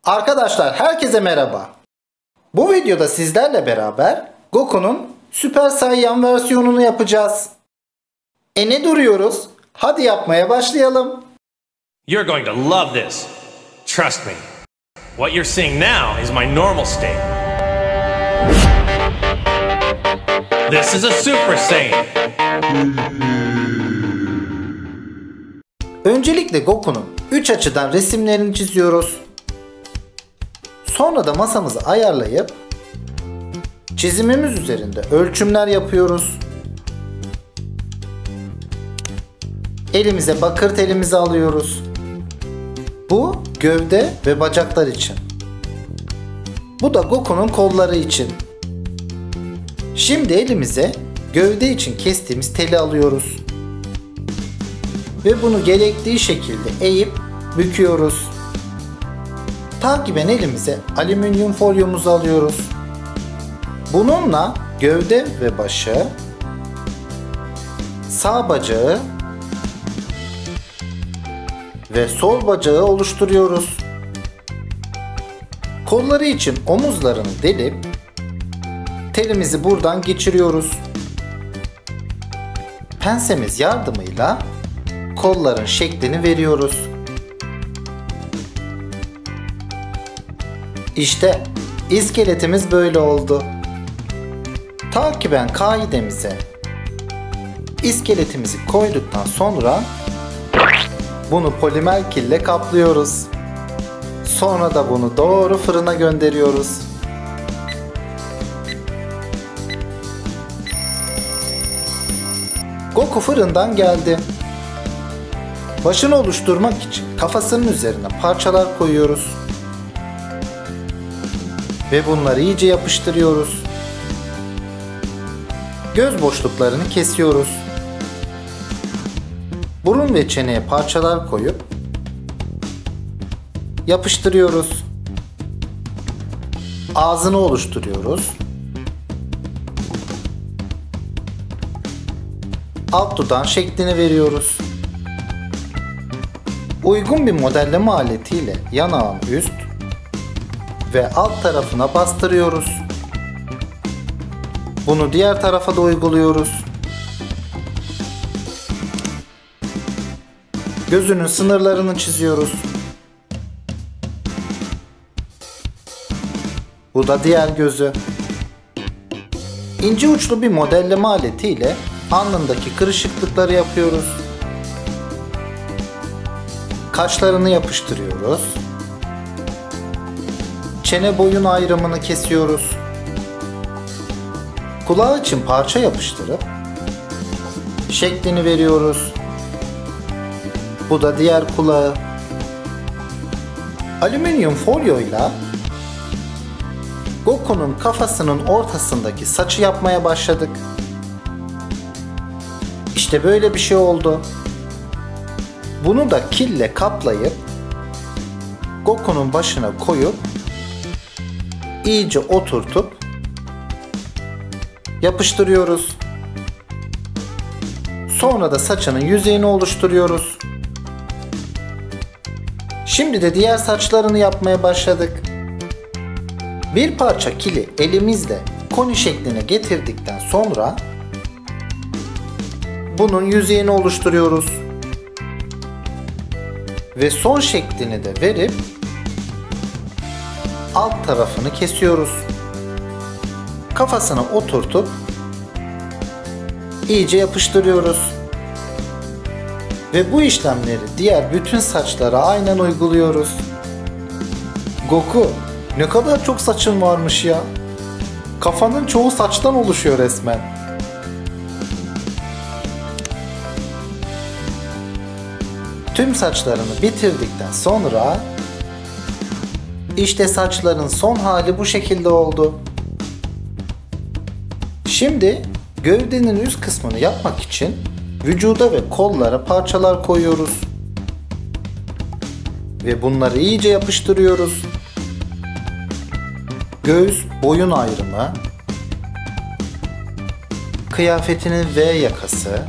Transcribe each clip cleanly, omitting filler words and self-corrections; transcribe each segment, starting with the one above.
Arkadaşlar herkese merhaba. Bu videoda sizlerle beraber Goku'nun Süper Saiyan versiyonunu yapacağız. Ne duruyoruz? Hadi yapmaya başlayalım. You're going to love this. Trust me. What you're seeing now is my normal state. This is a Super Saiyan. Öncelikle Goku'nun 3 açıdan resimlerini çiziyoruz. Sonra da masamızı ayarlayıp çizimimiz üzerinde ölçümler yapıyoruz. Elimize bakır telimizi alıyoruz. Bu gövde ve bacaklar için. Bu da Goku'nun kolları için. Şimdi elimize gövde için kestiğimiz teli alıyoruz. Ve bunu gerektiği şekilde eğip büküyoruz. Takiben elimize alüminyum folyomuzu alıyoruz. Bununla gövde ve başı, sağ bacağı ve sol bacağı oluşturuyoruz. Kolları için omuzlarını delip telimizi buradan geçiriyoruz. Pensemiz yardımıyla kolların şeklini veriyoruz. İşte iskeletimiz böyle oldu. Takiben kaidemize iskeletimizi koyduktan sonra bunu polimer kille kaplıyoruz. Sonra da bunu doğru fırına gönderiyoruz. Goku fırından geldi. Başını oluşturmak için kafasının üzerine parçalar koyuyoruz. Ve bunları iyice yapıştırıyoruz. Göz boşluklarını kesiyoruz. Burun ve çeneye parçalar koyup yapıştırıyoruz. Ağzını oluşturuyoruz. Alt dudağın şeklini veriyoruz. Uygun bir modelleme aletiyle yanağın üst ve alt tarafına bastırıyoruz. Bunu diğer tarafa da uyguluyoruz. Gözünün sınırlarını çiziyoruz. Bu da diğer gözü. İnce uçlu bir modelleme aletiyle alnındaki kırışıklıkları yapıyoruz. Kaşlarını yapıştırıyoruz. Çene boyun ayrımını kesiyoruz. Kulağı için parça yapıştırıp şeklini veriyoruz. Bu da diğer kulağı. Alüminyum folyoyla Goku'nun kafasının ortasındaki saçı yapmaya başladık. İşte böyle bir şey oldu. Bunu da kille kaplayıp Goku'nun başına koyup iyice oturtup yapıştırıyoruz. Sonra da saçının yüzeyini oluşturuyoruz. Şimdi de diğer saçlarını yapmaya başladık. Bir parça kili elimizle koni şekline getirdikten sonra bunun yüzeyini oluşturuyoruz. Ve son şeklini de verip alt tarafını kesiyoruz. Kafasına oturtup iyice yapıştırıyoruz. Ve bu işlemleri diğer bütün saçlara aynen uyguluyoruz. Goku, ne kadar çok saçın varmış ya. Kafanın çoğu saçtan oluşuyor resmen. Tüm saçlarını bitirdikten sonra işte saçların son hali bu şekilde oldu. Şimdi gövdenin üst kısmını yapmak için vücuda ve kollara parçalar koyuyoruz. Ve bunları iyice yapıştırıyoruz. Göğüs boyun ayrımı, kıyafetinin V yakası,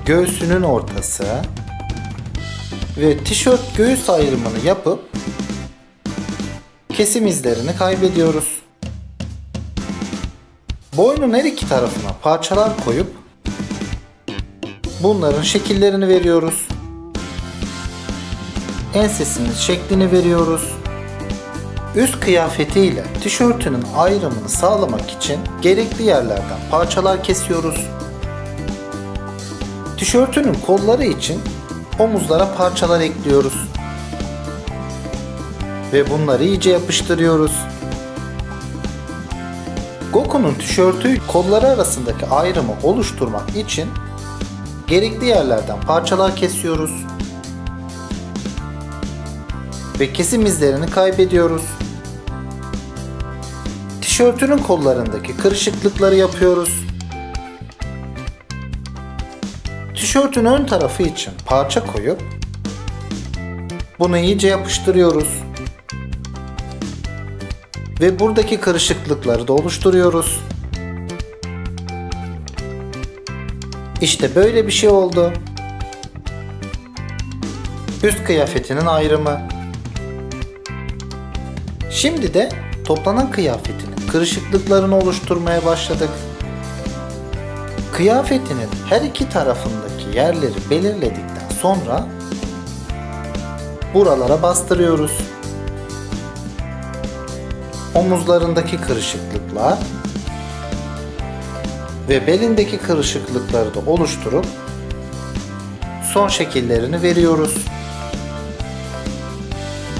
göğsünün ortası, ve tişört göğüs ayrımını yapıp kesim izlerini kaybediyoruz. Boynun her iki tarafına parçalar koyup bunların şekillerini veriyoruz. Ensesinin şeklini veriyoruz. Üst kıyafetiyle tişörtünün ayrımını sağlamak için gerekli yerlerden parçalar kesiyoruz. Tişörtünün kolları için omuzlara parçalar ekliyoruz. Ve bunları iyice yapıştırıyoruz. Goku'nun tişörtü kolları arasındaki ayrımı oluşturmak için gerekli yerlerden parçalar kesiyoruz. Ve kesim izlerini kaybediyoruz. Tişörtünün kollarındaki kırışıklıkları yapıyoruz. Tişörtün ön tarafı için parça koyup bunu iyice yapıştırıyoruz. Ve buradaki kırışıklıkları da oluşturuyoruz. İşte böyle bir şey oldu. Üst kıyafetinin ayrımı. Şimdi de toplanan kıyafetinin kırışıklıklarını oluşturmaya başladık. Kıyafetinin her iki tarafındaki yerleri belirledikten sonra buralara bastırıyoruz. Omuzlarındaki kırışıklıklar ve belindeki kırışıklıkları da oluşturup son şekillerini veriyoruz.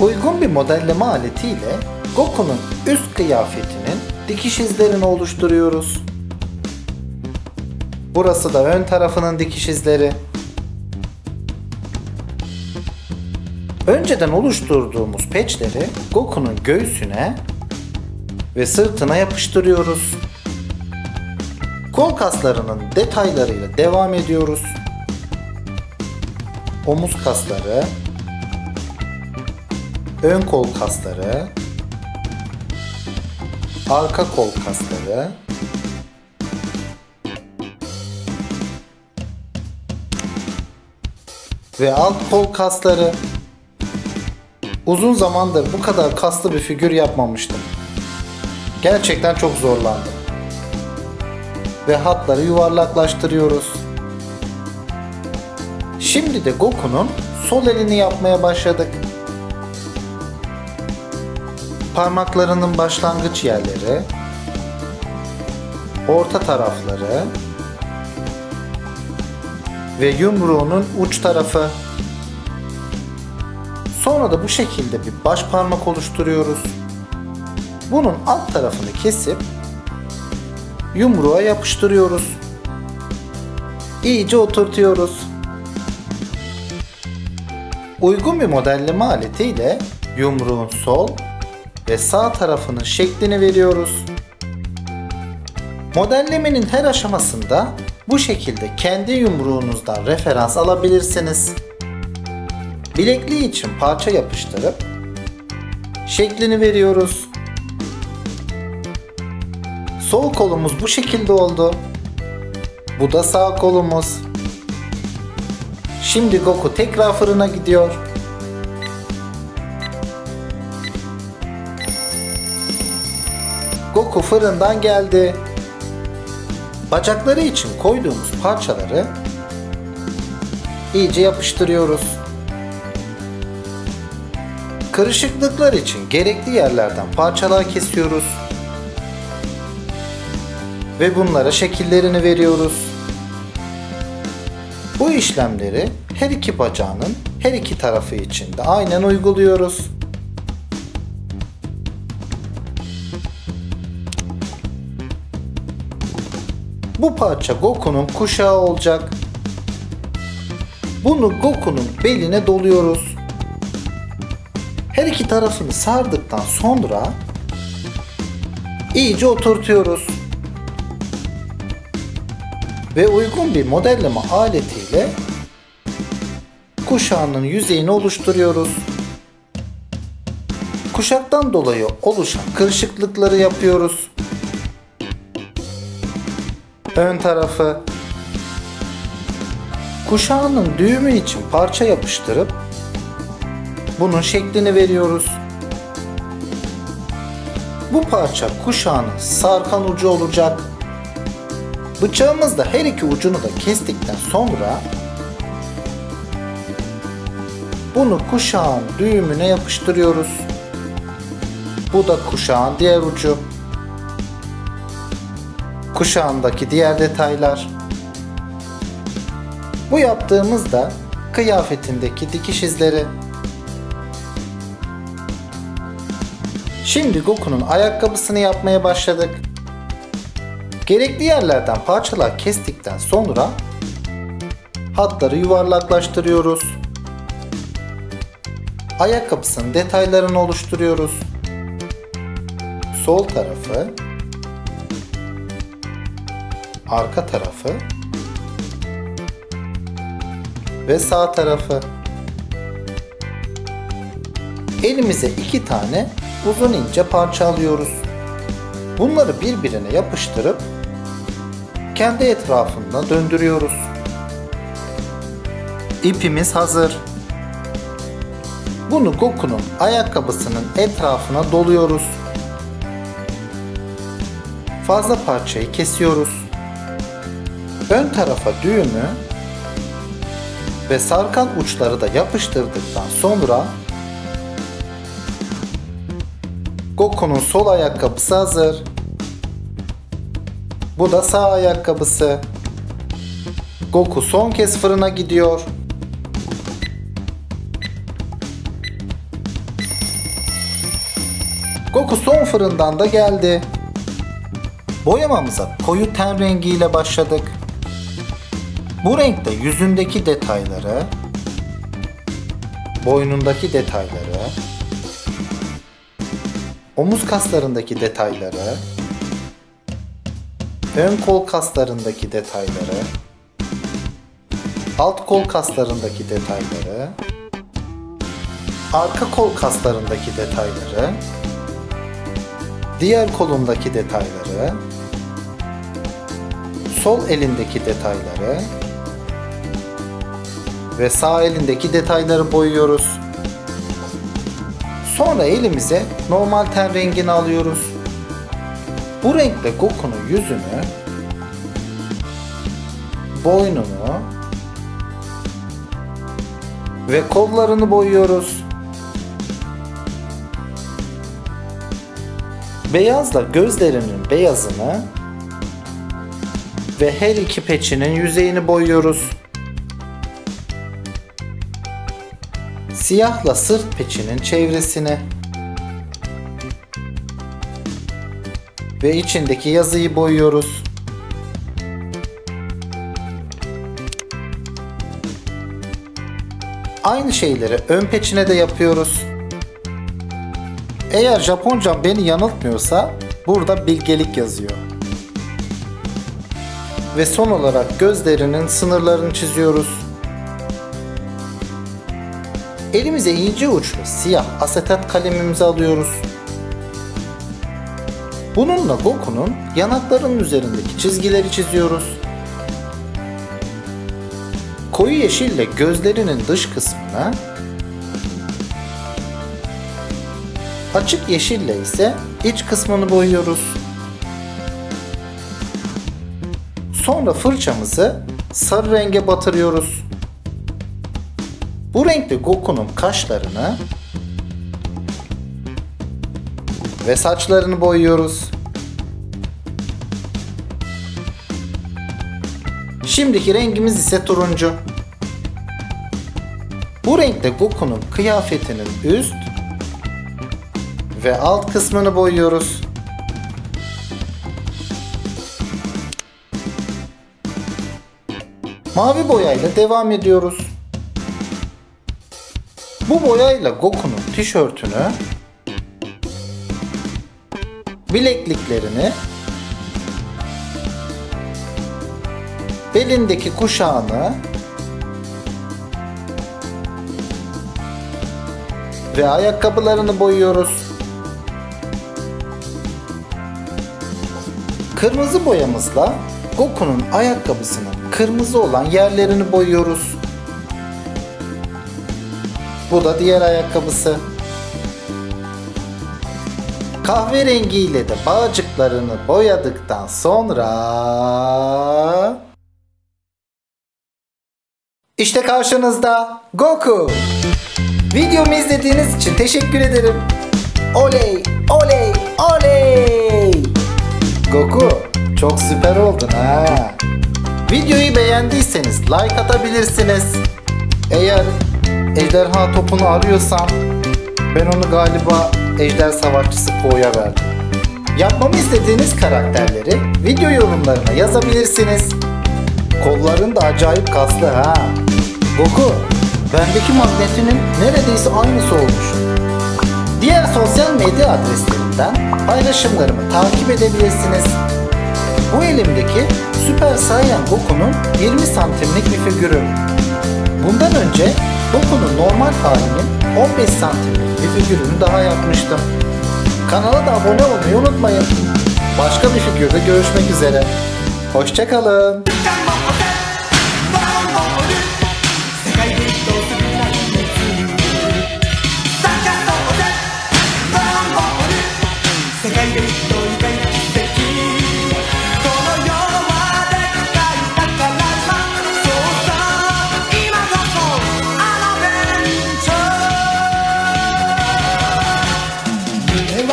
Uygun bir modelleme aletiyle Goku'nun üst kıyafetinin dikiş izlerini oluşturuyoruz. Burası da ön tarafının dikiş izleri. Önceden oluşturduğumuz patchleri Goku'nun göğsüne ve sırtına yapıştırıyoruz. Kol kaslarının detaylarıyla devam ediyoruz. Omuz kasları, ön kol kasları, arka kol kasları, ve alt kol kasları. Uzun zamandır bu kadar kaslı bir figür yapmamıştım. Gerçekten çok zorlandım. Ve hatları yuvarlaklaştırıyoruz. Şimdi de Goku'nun sol elini yapmaya başladık. Parmaklarının başlangıç yerleri, orta tarafları ve yumruğunun uç tarafı. Sonra da bu şekilde bir baş parmak oluşturuyoruz. Bunun alt tarafını kesip yumruğa yapıştırıyoruz. İyice oturtuyoruz. Uygun bir modelleme aletiyle yumruğun sol ve sağ tarafının şeklini veriyoruz. Modellemenin her aşamasında bu şekilde kendi yumruğunuzdan referans alabilirsiniz. Bilekliği için parça yapıştırıp şeklini veriyoruz. Sol kolumuz bu şekilde oldu. Bu da sağ kolumuz. Şimdi Goku tekrar fırına gidiyor. Goku fırından geldi. Bacakları için koyduğumuz parçaları iyice yapıştırıyoruz. Kırışıklıklar için gerekli yerlerden parçalar kesiyoruz. Ve bunlara şekillerini veriyoruz. Bu işlemleri her iki bacağının her iki tarafı için de aynen uyguluyoruz. Bu parça Goku'nun kuşağı olacak. Bunu Goku'nun beline doluyoruz. Her iki tarafını sardıktan sonra iyice oturtuyoruz. Ve uygun bir modelleme aletiyle kuşağının yüzeyini oluşturuyoruz. Kuşaktan dolayı oluşan kırışıklıkları yapıyoruz. Ön tarafı. Kuşağının düğümü için parça yapıştırıp bunun şeklini veriyoruz. Bu parça kuşağının sarkan ucu olacak. Bıçağımızla her iki ucunu da kestikten sonra bunu kuşağın düğümüne yapıştırıyoruz. Bu da kuşağın diğer ucu. Kuşağındaki diğer detaylar. Bu yaptığımızda kıyafetindeki dikiş izleri. Şimdi Goku'nun ayakkabısını yapmaya başladık. Gerekli yerlerden parçalar kestikten sonra hatları yuvarlaklaştırıyoruz. Ayakkabısının detaylarını oluşturuyoruz. Sol tarafı, arka tarafı ve sağ tarafı. Elimize 2 tane uzun ince parça alıyoruz. Bunları birbirine yapıştırıp kendi etrafında döndürüyoruz. İpimiz hazır. Bunu Goku'nun ayakkabısının etrafına doluyoruz. Fazla parçayı kesiyoruz. Ön tarafa düğümü ve sarkan uçları da yapıştırdıktan sonra Goku'nun sol ayakkabısı hazır. Bu da sağ ayakkabısı. Goku son kez fırına gidiyor. Goku son fırından da geldi. Boyamamıza koyu ten rengiyle başladık. Bu renkte yüzündeki detayları, boynundaki detayları, omuz kaslarındaki detayları, ön kol kaslarındaki detayları, alt kol kaslarındaki detayları, arka kol kaslarındaki detayları, diğer kolundaki detayları, sol elindeki detayları ve sağ elindeki detayları boyuyoruz. Sonra elimize normal ten rengini alıyoruz. Bu renkle Goku'nun yüzünü, boynunu ve kollarını boyuyoruz. Beyazla gözlerinin beyazını ve her iki peçinin yüzeyini boyuyoruz. Siyahla sırt peçinin çevresini ve içindeki yazıyı boyuyoruz. Aynı şeyleri ön peçine de yapıyoruz. Eğer Japoncam beni yanıltmıyorsa burada bilgelik yazıyor. Ve son olarak gözlerinin sınırlarını çiziyoruz. Elimize ince uçlu siyah asetat kalemimizi alıyoruz. Bununla Goku'nun yanaklarının üzerindeki çizgileri çiziyoruz. Koyu yeşille gözlerinin dış kısmını, açık yeşille ise iç kısmını boyuyoruz. Sonra fırçamızı sarı renge batırıyoruz. Bu renkte Goku'nun kaşlarını ve saçlarını boyuyoruz. Şimdiki rengimiz ise turuncu. Bu renkte Goku'nun kıyafetinin üst ve alt kısmını boyuyoruz. Mavi boyayla devam ediyoruz. Bu boyayla Goku'nun tişörtünü, bilekliklerini, belindeki kuşağını ve ayakkabılarını boyuyoruz. Kırmızı boyamızla Goku'nun ayakkabısının kırmızı olan yerlerini boyuyoruz. Bu da diğer ayakkabısı. Kahverengiyle de bağcıklarını boyadıktan sonra İşte karşınızda Goku. Videomu izlediğiniz için teşekkür ederim. Oley, oley, oley. Goku, çok süper oldun ha. Videoyu beğendiyseniz like atabilirsiniz. Eğer ejderha topunu arıyorsam ben onu galiba Ejder Savaşçısı Po'ya verdim. Yapmamı istediğiniz karakterleri video yorumlarına yazabilirsiniz. Kolların da acayip kaslı ha. Goku, bendeki magnetinin neredeyse aynısı olmuş. Diğer sosyal medya adreslerinden paylaşımlarımı takip edebilirsiniz. Bu elimdeki Super Saiyan Goku'nun 20 santimlik bir figürü. Bundan önce Goku'nun normal halinin 15 santimlik bir figürünü daha yapmıştım. Kanala da abone olmayı unutmayın. Başka bir figürde görüşmek üzere. Hoşça kalın.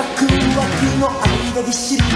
Waku wakuの間ぎっしり